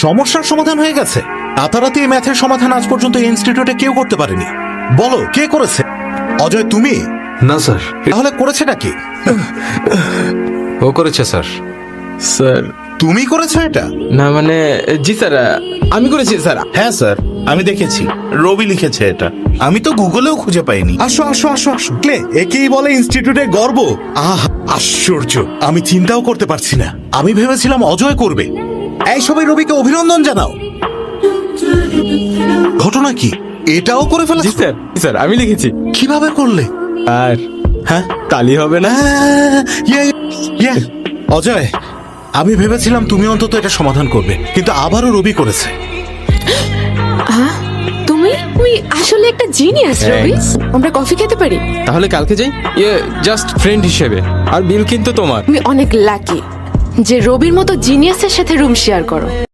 সমস্যার সমাধান হয়ে গেছে? রাতারাতি এই ম্যাথের সমাধান আজ পর্যন্ত এই ইনস্টিটিউটে কেউ করতে পারেনি। বলো কে করেছে? অজয় তুমি? না স্যার, তাহলে করেছেটা কি? ও করেছে স্যার। স্যার তুমি করেছো এটা? না মানে জি স্যার, আমি করেছি স্যার। হ্যাঁ স্যার, আমি দেখেছি রবি লিখেছে এটা। আমি তো গুগলেও খুঁজে পাইনি। আসো আসো আসো আসো। ক্লে, একেই বলে ইনস্টিটিউটের গর্ব। আহ, আশ্চর্য, আমি চিন্তাও করতে পারছি না। আমি ভেবেছিলাম অজয় করবে। এই সবাই রবিকে অভিনন্দন জানাও। ঘটনা কি? এটাও করে জি ফেলেছো? স্যার, স্যার আমি লিখেছি। কিভাবে করলে? আর হ্যাঁ, তালি হবে না? ইয়ে, ইয়ে। অজয়, আমি ভেবেছিলাম তুমি অন্তত এটা সমাধান করবে, কিন্তু আবারও রবি করেছে। তুই আসলে একটা জিনিয়াস রবি। আমরা কফি খেতে পারি? তাহলে কালকে যাই, জাস্ট ফ্রেন্ড হিসেবে। আর বিল কিন্তু তোমার। তুমি অনেক লাকি যে রবির মতো জিনিয়াসের সাথে রুম শেয়ার করো।